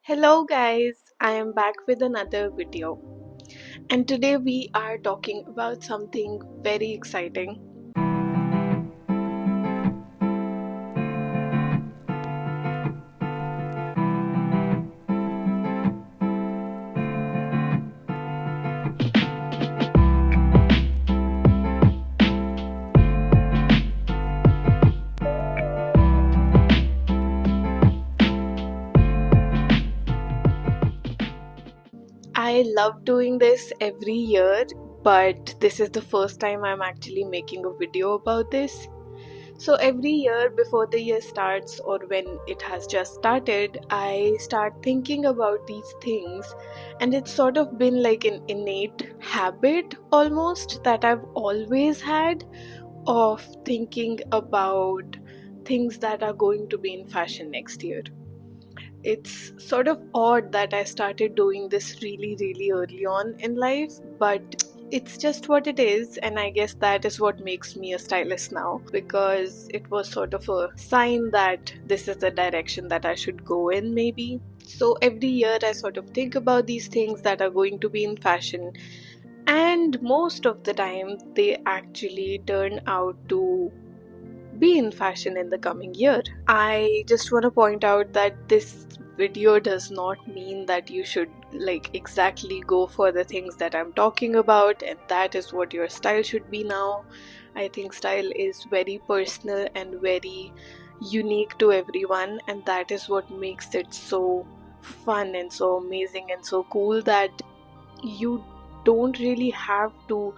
Hello guys, I am back with another video and today we are talking about something very exciting. I love doing this every year, but this is the first time I'm actually making a video about this. So every year before the year starts or when it has just started, I start thinking about these things, and it's sort of been like an innate habit almost that I've always had of thinking about things that are going to be in fashion next year. It's sort of odd that I started doing this really early on in life, but it's just what it is, and I guess that is what makes me a stylist now because it was sort of a sign that this is the direction that I should go in, maybe. So every year I sort of think about these things that are going to be in fashion, and most of the time they actually turn out to be in fashion in the coming year. I just want to point out that this video does not mean that you should like exactly go for the things that I'm talking about and that is what your style should be now. I think style is very personal and very unique to everyone, and that is what makes it so fun and so amazing and so cool that you don't really have to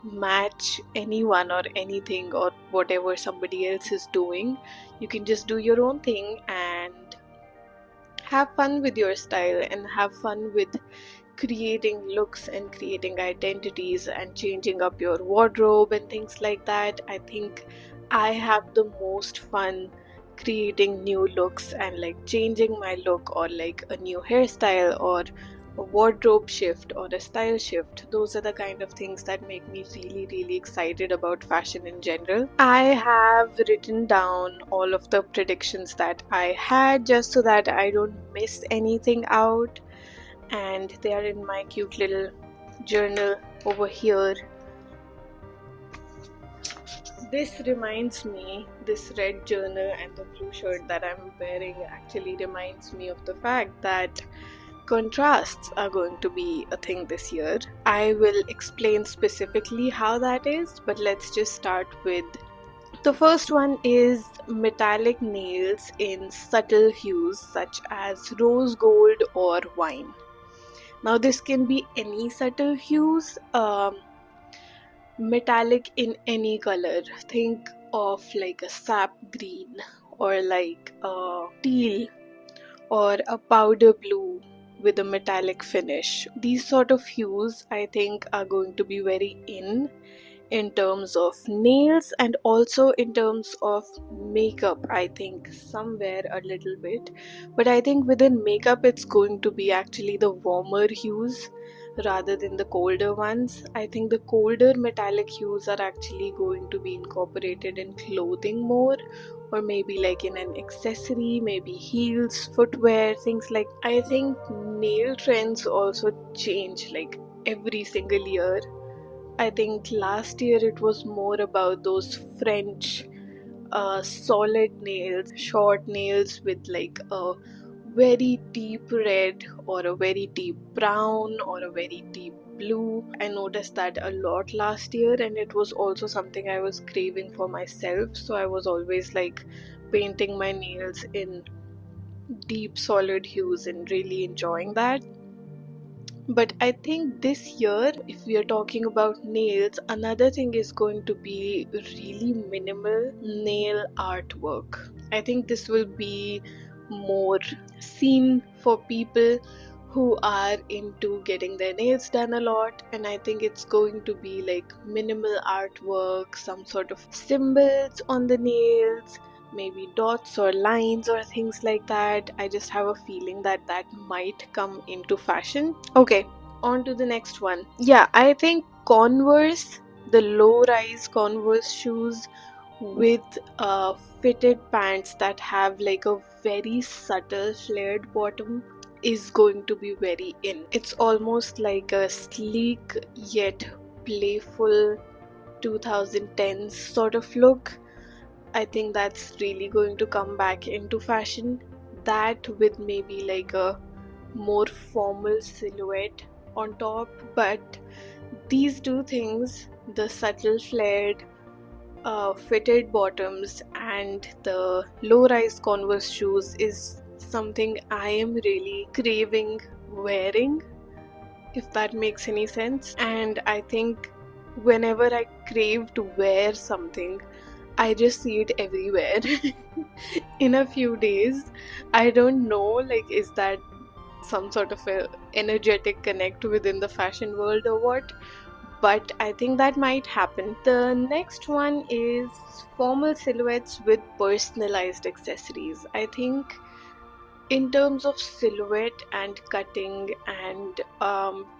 match anyone or anything or whatever somebody else is doing. You can just do your own thing and have fun with your style and have fun with creating looks and creating identities and changing up your wardrobe and things like that. I think I have the most fun creating new looks and like changing my look or like a new hairstyle or a wardrobe shift or a style shift. Those are the kind of things that make me really excited about fashion in general. I have written down all of the predictions that I had just so that I don't miss anything out, and they are in my cute little journal over here. This red journal and the blue shirt that I'm wearing actually reminds me of the fact that contrasts are going to be a thing this year. I will explain specifically how that is, but let's just start with the first one is metallic nails in subtle hues such as rose gold or wine. Now, this can be any subtle hues, metallic in any color. Think of like a sap green or like a teal or a powder blue with a metallic finish. These sort of hues I think are going to be very in terms of nails and also in terms of makeup. I think somewhere a little bit, but I think within makeup it's going to be actually the warmer hues rather than the colder ones. I think the colder metallic hues are actually going to be incorporated in clothing more, or maybe like in an accessory, maybe heels, footwear, things like. I think nail trends also change like every single year. I think last year it was more about those French solid nails, short nails with like a very deep red or a very deep brown or a very deep blue. I noticed that a lot last year, and it was also something I was craving for myself. So I was always like painting my nails in deep solid hues and really enjoying that. But I think this year, if we are talking about nails, another thing is going to be really minimal nail artwork. I think this will be more seen for people who are into getting their nails done a lot, and I think it's going to be like minimal artwork, some sort of symbols on the nails, maybe dots or lines or things like that. I just have a feeling that that might come into fashion. Okay, on to the next one. Yeah, I think Converse, the low rise Converse shoes with fitted pants that have like a very subtle flared bottom. is going to be very in. It's almost like a sleek yet playful 2010s sort of look. I think that's really going to come back into fashion. That with maybe like a more formal silhouette on top. But these two things, the subtle flared fitted bottoms and the low-rise Converse shoes, is something I am really craving wearing, if that makes any sense. And I think whenever I crave to wear something, I just see it everywhere in a few days. I don't know, like, is that some sort of a energetic connect within the fashion world or what? But I think that might happen. The next one is formal silhouettes with personalized accessories. I think in terms of silhouette and cutting and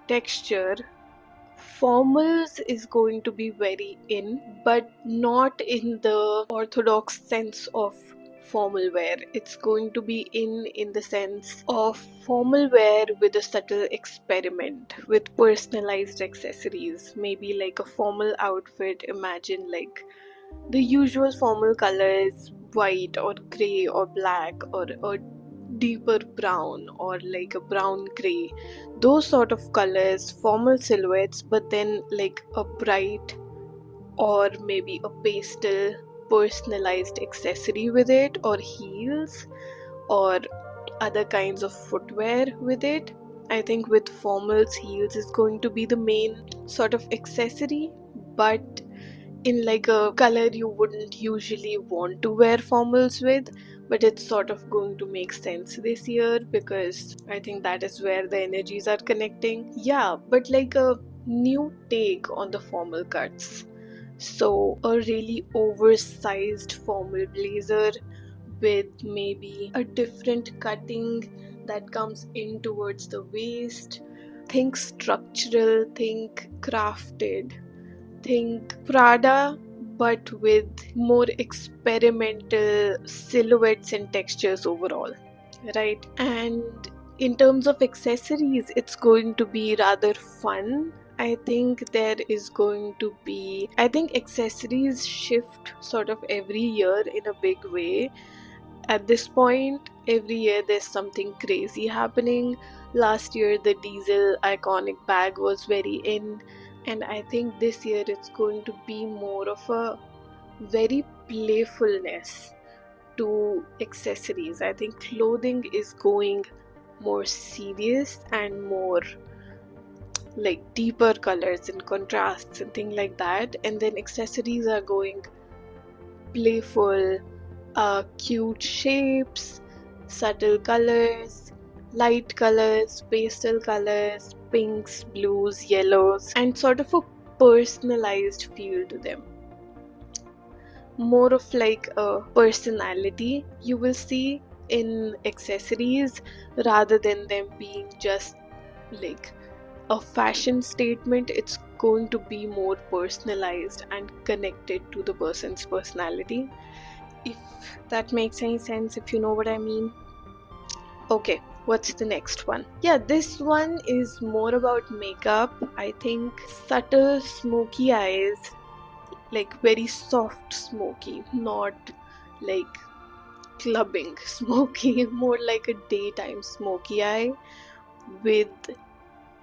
texture, formals is going to be very in, but not in the orthodox sense of formal wear. It's going to be in the sense of formal wear with a subtle experiment with personalized accessories. Maybe like a formal outfit, imagine like the usual formal colors, white or gray or black or a deeper brown or like a brown gray, those sort of colors, formal silhouettes, but then like a bright or maybe a pastel personalized accessory with it, or heels or other kinds of footwear with it. I think with formals, heels is going to be the main sort of accessory, but in like a color you wouldn't usually want to wear formals with, but it's sort of going to make sense this year because I think that is where the energies are connecting. Yeah, but like a new take on the formal cuts. So a really oversized formal blazer with maybe a different cutting that comes in towards the waist. Think structural, think crafted, think Prada, but with more experimental silhouettes and textures overall, right? And in terms of accessories, it's going to be rather fun. I think there is going to be, I think accessories shift sort of every year in a big way. At this point, every year there's something crazy happening. Last year, the diesel iconic bag was very in, and I think this year it's going to be more of a very playfulness to accessories. I think clothing is going more serious and more like deeper colors and contrasts and things like that, and then accessories are going playful, cute shapes, subtle colors, light colors, pastel colors, pinks, blues, yellows, and sort of a personalized feel to them. More of like a personality you will see in accessories rather than them being just like a fashion statement. It's going to be more personalized and connected to the person's personality, if that makes any sense, if you know what I mean. Okay, what's the next one? Yeah, this one is more about makeup. I think subtle smoky eyes, like very soft smoky, not like clubbing smoky, more like a daytime smoky eye with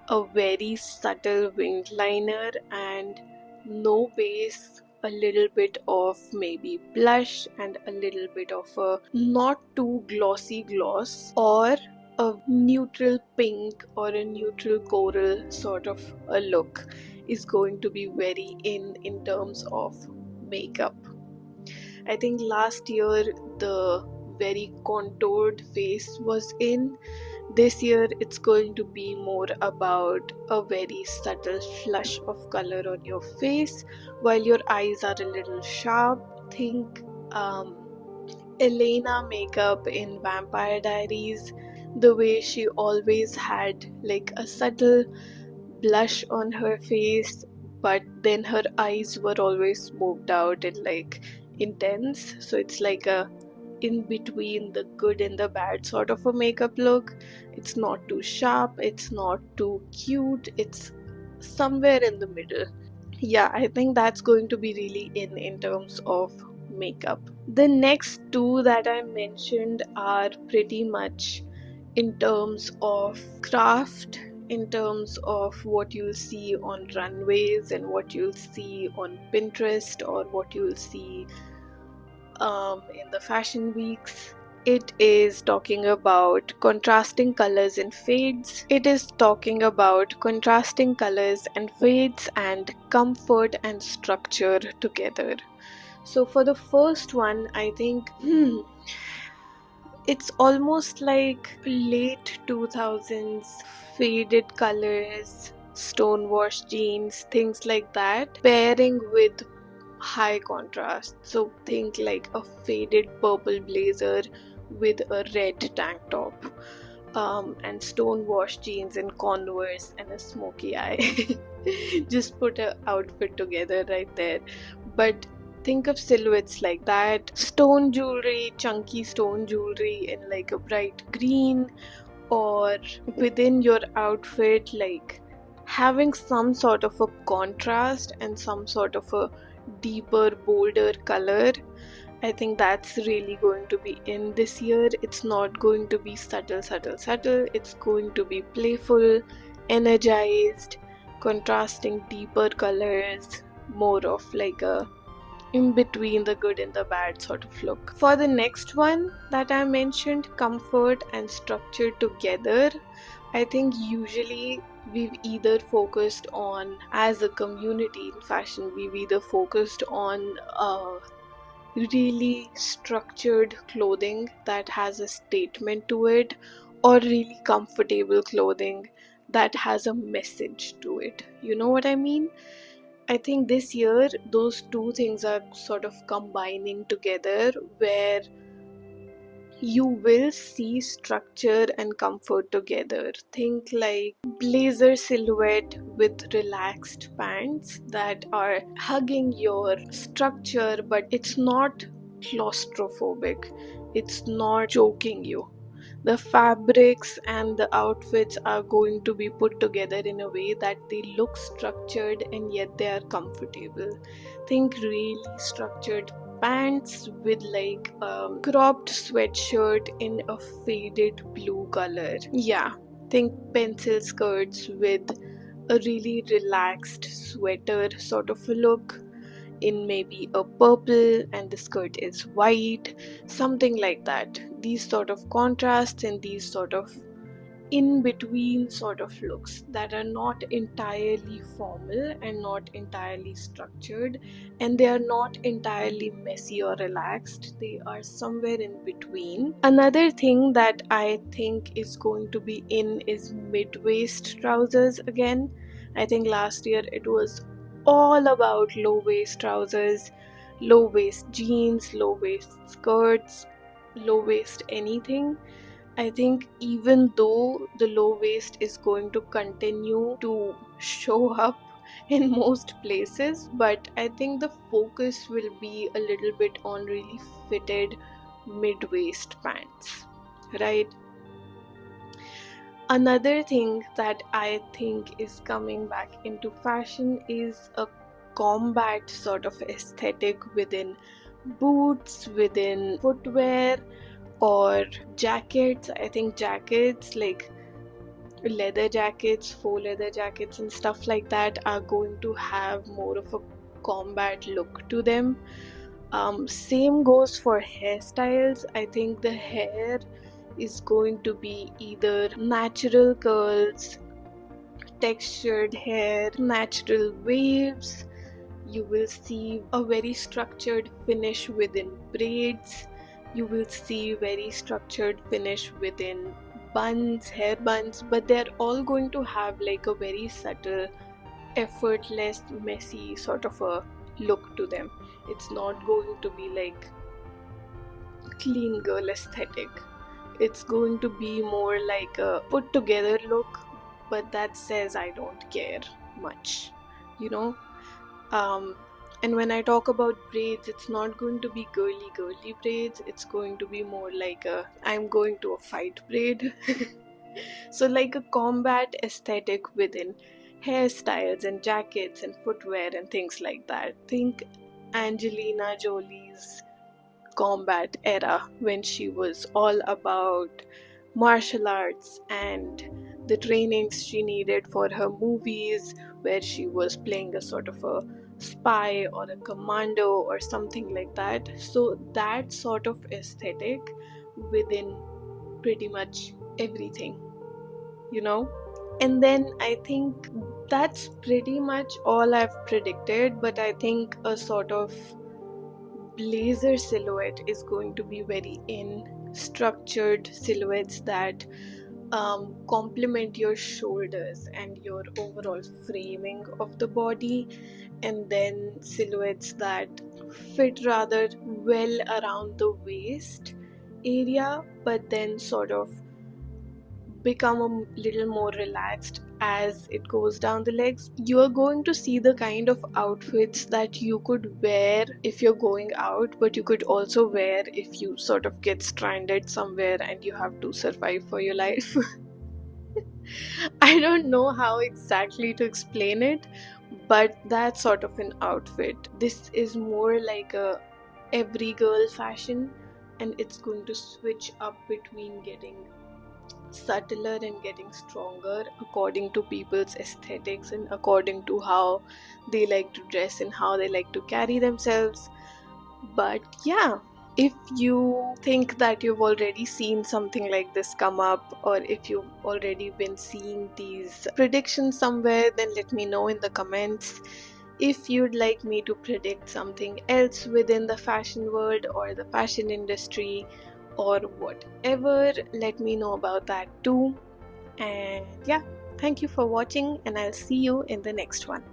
a very subtle winged liner and no base, a little bit of maybe blush and a little bit of a not too glossy gloss, or a neutral pink or a neutral coral sort of a look is going to be very in terms of makeup. I think last year the very contoured face was in. This year it's going to be more about a very subtle flush of color on your face while your eyes are a little sharp. Think Elena makeup in Vampire Diaries, the way she always had like a subtle blush on her face, but then her eyes were always smoked out and like intense. So it's like a in between the good and the bad sort of a makeup look. It's not too sharp, it's not too cute, it's somewhere in the middle. Yeah, I think that's going to be really in terms of makeup. The next two that I mentioned are pretty much in terms of craft, in terms of what you'll see on runways and what you'll see on Pinterest or what you'll see in the fashion weeks. It is talking about contrasting colors and fades. It is talking about contrasting colors and fades and comfort and structure together. So for the first one, I think it's almost like late 2000s faded colors, stonewashed jeans, things like that, pairing with high contrast. So think like a faded purple blazer with a red tank top, and stonewashed jeans and Converse and a smoky eye. Just put an outfit together right there. But think of silhouettes like that. Stone jewelry, chunky stone jewelry in like a bright green, or within your outfit, like having some sort of a contrast and some sort of a deeper, bolder color. I think that's really going to be in this year. It's not going to be subtle, subtle, subtle. It's going to be playful, energized, contrasting deeper colors, more of like a in between the good and the bad sort of look. For the next one that I mentioned, comfort and structure together, I think usually we've either focused on, as a community in fashion, we've either focused on really structured clothing that has a statement to it, or really comfortable clothing that has a message to it. You know what I mean? I think this year those two things are sort of combining together, where you will see structure and comfort together. Think like blazer silhouette with relaxed pants that are hugging your structure, but it's not claustrophobic, it's not choking you. The fabrics and the outfits are going to be put together in a way that they look structured and yet they are comfortable. Think really structured pants with like cropped sweatshirt in a faded blue color. Yeah, think pencil skirts with a really relaxed sweater sort of a look in maybe a purple and the skirt is white, something like that. These sort of contrasts and these sort of in between sort of looks that are not entirely formal and not entirely structured, and they are not entirely messy or relaxed, they are somewhere in between. Another thing that I think is going to be in is mid-waist trousers again. I think last year it was all about low waist trousers, low waist jeans, low waist skirts, low waist anything. I think even though the low waist is going to continue to show up in most places, but I think the focus will be a little bit on really fitted mid-waist pants, right? Another thing that I think is coming back into fashion is a combat sort of aesthetic within boots, within footwear, or jackets. I think jackets like leather jackets, faux leather jackets and stuff like that are going to have more of a combat look to them. Same goes for hairstyles. I think the hair is going to be either natural curls, textured hair, natural waves. You will see a very structured finish within braids. You will see very structured finish within buns, hair buns, but they're all going to have like a very subtle, effortless, messy sort of a look to them. It's not going to be like clean girl aesthetic. It's going to be more like a put together look, but that says I don't care much, you know. um And when I talk about braids, it's not going to be girly braids, it's going to be more like a I'm going to a fight braid. So, like a combat aesthetic within hairstyles and jackets and footwear and things like that. Think Angelina Jolie's combat era when she was all about martial arts and the trainings she needed for her movies, where she was playing a sort of a spy or a commando or something like that. So, that sort of aesthetic within pretty much everything, you know. And then I think that's pretty much all I've predicted, but I think a sort of blazer silhouette is going to be very in structured silhouettes that complement your shoulders and your overall framing of the body, and then silhouettes that fit rather well around the waist area but then sort of become a little more relaxed as it goes down the legs. You're going to see the kind of outfits that you could wear if you're going out, but you could also wear if you sort of get stranded somewhere and you have to survive for your life. I don't know how exactly to explain it, but that's sort of an outfit. This is more like a every girl fashion, and it's going to switch up between getting subtler and getting stronger according to people's aesthetics and according to how they like to dress and how they like to carry themselves. But yeah, if you think that you've already seen something like this come up, or if you've already been seeing these predictions somewhere, then let me know in the comments. If you'd like me to predict something else within the fashion world or the fashion industry or whatever, let me know about that too. And yeah, thank you for watching, and I'll see you in the next one.